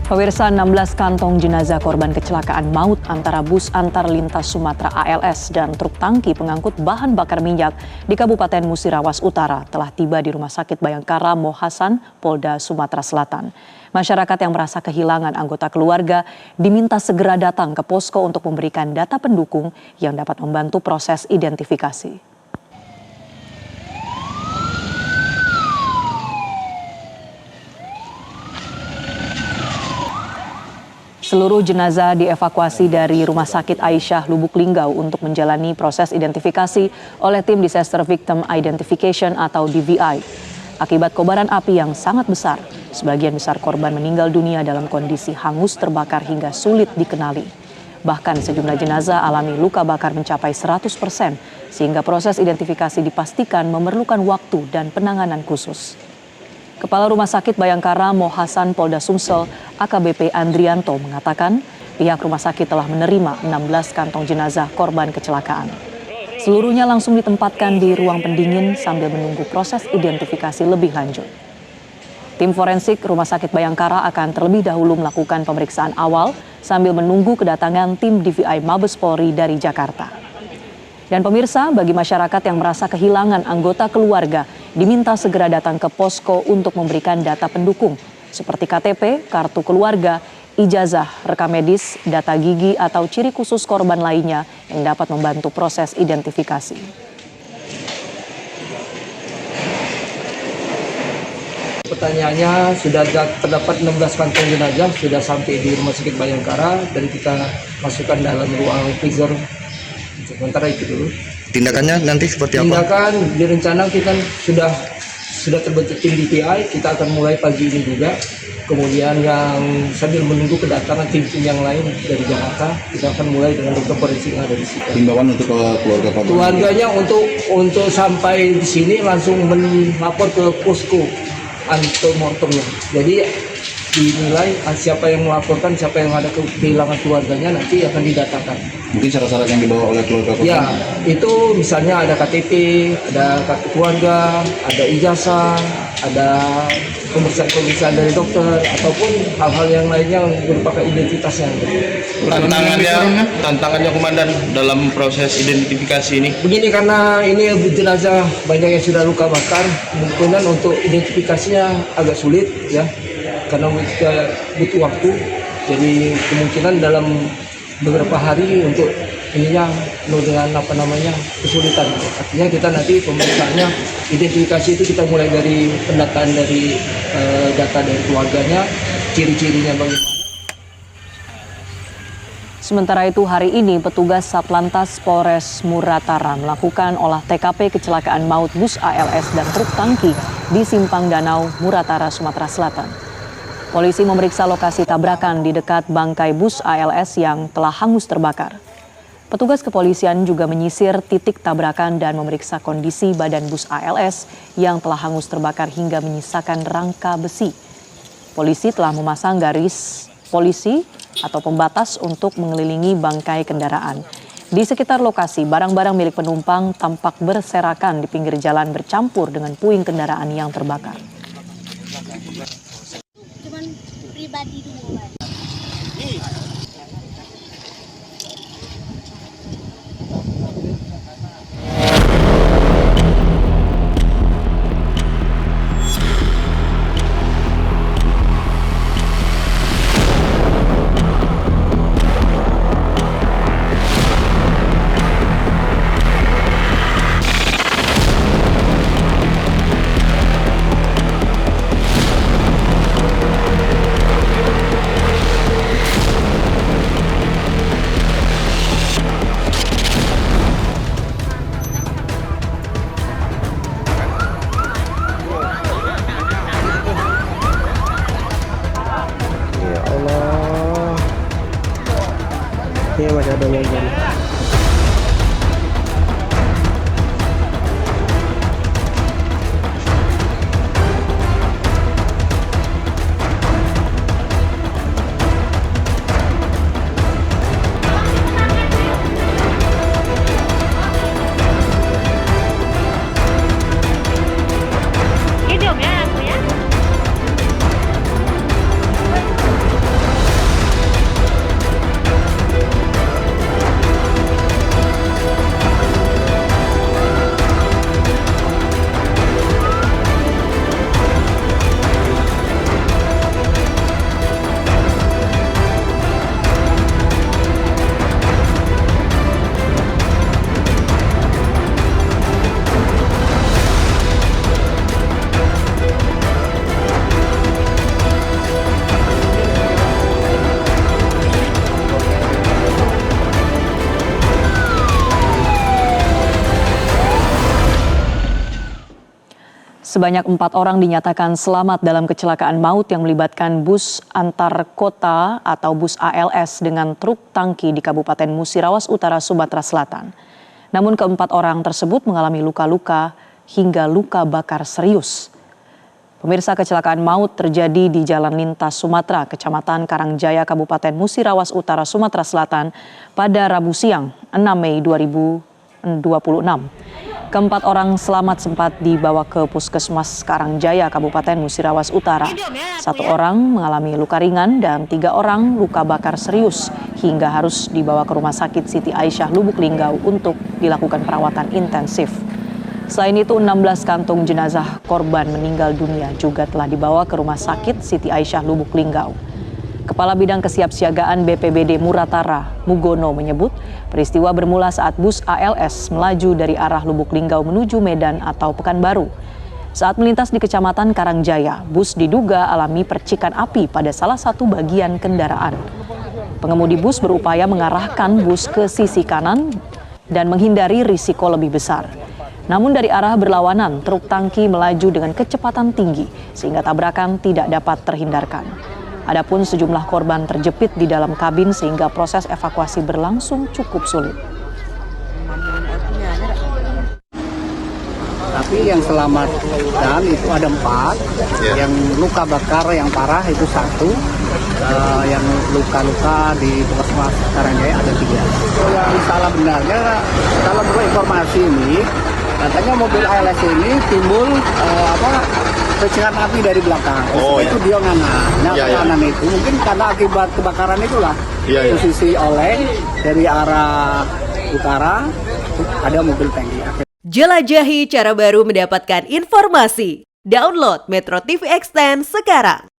Pemirsa, 16 kantong jenazah korban kecelakaan maut antara bus antar lintas Sumatera ALS dan truk tangki pengangkut bahan bakar minyak di Kabupaten Musirawas Utara telah tiba di Rumah Sakit Bayangkara Mohasan, Polda Sumatera Selatan. Masyarakat yang merasa kehilangan anggota keluarga diminta segera datang ke posko untuk memberikan data pendukung yang dapat membantu proses identifikasi. Seluruh jenazah dievakuasi dari Rumah Sakit Aisyah Lubuk Linggau untuk menjalani proses identifikasi oleh tim Disaster Victim Identification atau DVI. Akibat kobaran api yang sangat besar, sebagian besar korban meninggal dunia dalam kondisi hangus terbakar hingga sulit dikenali. Bahkan sejumlah jenazah alami luka bakar mencapai 100%, sehingga proses identifikasi dipastikan memerlukan waktu dan penanganan khusus. Kepala Rumah Sakit Bayangkara Mohasan Polda Sumsel, AKBP Andrianto mengatakan pihak rumah sakit telah menerima 16 kantong jenazah korban kecelakaan. Seluruhnya langsung ditempatkan di ruang pendingin sambil menunggu proses identifikasi lebih lanjut. Tim forensik Rumah Sakit Bayangkara akan terlebih dahulu melakukan pemeriksaan awal sambil menunggu kedatangan tim DVI Mabes Polri dari Jakarta. Dan pemirsa, bagi masyarakat yang merasa kehilangan anggota keluarga, diminta segera datang ke posko untuk memberikan data pendukung seperti KTP, kartu keluarga, ijazah, rekam medis, data gigi atau ciri khusus korban lainnya yang dapat membantu proses identifikasi. Pertanyaannya, sudah terdapat 16 kantong jenazah sudah sampai di Rumah Sakit Bayangkara dan kita masukkan dalam ruang freezer. Sementara itu dulu. Tindakannya nanti seperti apa? Tindakan direncanakan kita sudah terbentuk tim DPI, kita akan mulai pagi ini juga. Kemudian yang sambil menunggu kedatangan tim-tim yang lain dari Jakarta, kita akan mulai dengan dokter forensik yang ada di sini. Himbauan untuk keluarga korban. Keluarganya untuk sampai di sini langsung melapor ke posko antemortemnya. Jadi dinilai siapa yang melaporkan, siapa yang ada kehilangan keluarganya nanti akan didatakan. Mungkin syarat-syarat yang dibawa oleh keluarga korban? Ya, itu misalnya ada KTP, ada kartu keluarga, ada ijazah, ada pemeriksaan dari dokter, ataupun hal-hal yang lainnya yang merupakan identitasnya. Tantangannya komandan dalam proses identifikasi ini? Begini, karena ini jenazah banyak yang sudah luka bakar, kemungkinan untuk identifikasinya agak sulit ya. Karena kita butuh waktu, jadi kemungkinan dalam beberapa hari untuk ininya dengan kesulitan. Artinya kita nanti pemeriksaannya, identifikasi itu kita mulai dari pendataan dari data dari keluarganya, ciri-cirinya bagaimana. Sementara itu hari ini petugas Satlantas Polres Muratara melakukan olah TKP kecelakaan maut bus ALS dan truk tangki di Simpang Danau, Muratara, Sumatera Selatan. Polisi memeriksa lokasi tabrakan di dekat bangkai bus ALS yang telah hangus terbakar. Petugas kepolisian juga menyisir titik tabrakan dan memeriksa kondisi badan bus ALS yang telah hangus terbakar hingga menyisakan rangka besi. Polisi telah memasang garis polisi atau pembatas untuk mengelilingi bangkai kendaraan. Di sekitar lokasi, barang-barang milik penumpang tampak berserakan di pinggir jalan bercampur dengan puing kendaraan yang terbakar. Cuman pribadi dulu. Ini masih ada yang jadi. Sebanyak 4 orang dinyatakan selamat dalam kecelakaan maut yang melibatkan bus antar kota atau bus ALS dengan truk tangki di Kabupaten Musirawas Utara, Sumatera Selatan. Namun keempat orang tersebut mengalami luka-luka hingga luka bakar serius. Pemirsa, kecelakaan maut terjadi di Jalan Lintas Sumatera, Kecamatan Karangjaya, Kabupaten Musirawas Utara, Sumatera Selatan pada Rabu siang, 6 Mei 2026. Keempat orang selamat sempat dibawa ke Puskesmas Karangjaya, Kabupaten Musirawas Utara. 1 orang mengalami luka ringan dan 3 orang luka bakar serius hingga harus dibawa ke Rumah Sakit Siti Aisyah Lubuk Linggau untuk dilakukan perawatan intensif. Selain itu, 16 kantung jenazah korban meninggal dunia juga telah dibawa ke Rumah Sakit Siti Aisyah Lubuk Linggau. Kepala Bidang Kesiapsiagaan BPBD Muratara, Mugono, menyebut peristiwa bermula saat bus ALS melaju dari arah Lubuk Linggau menuju Medan atau Pekanbaru. Saat melintas di Kecamatan Karangjaya, bus diduga alami percikan api pada salah satu bagian kendaraan. Pengemudi bus berupaya mengarahkan bus ke sisi kanan dan menghindari risiko lebih besar. Namun dari arah berlawanan, truk tangki melaju dengan kecepatan tinggi sehingga tabrakan tidak dapat terhindarkan. Adapun sejumlah korban terjepit di dalam kabin sehingga proses evakuasi berlangsung cukup sulit. Tapi yang selamat dan itu ada 4, yang luka bakar yang parah itu 1, yang luka-luka di Puskesmas Karangjaya ada 3. Yang salah benarnya dalam informasi ini katanya mobil ALS ini timbul percikan api dari belakang. Itu dia kanan itu mungkin karena akibat kebakaran itulah. Posisi oleng dari arah utara ada mobil tangki. Jelajahi cara baru mendapatkan informasi. Download Metro TV Extend sekarang.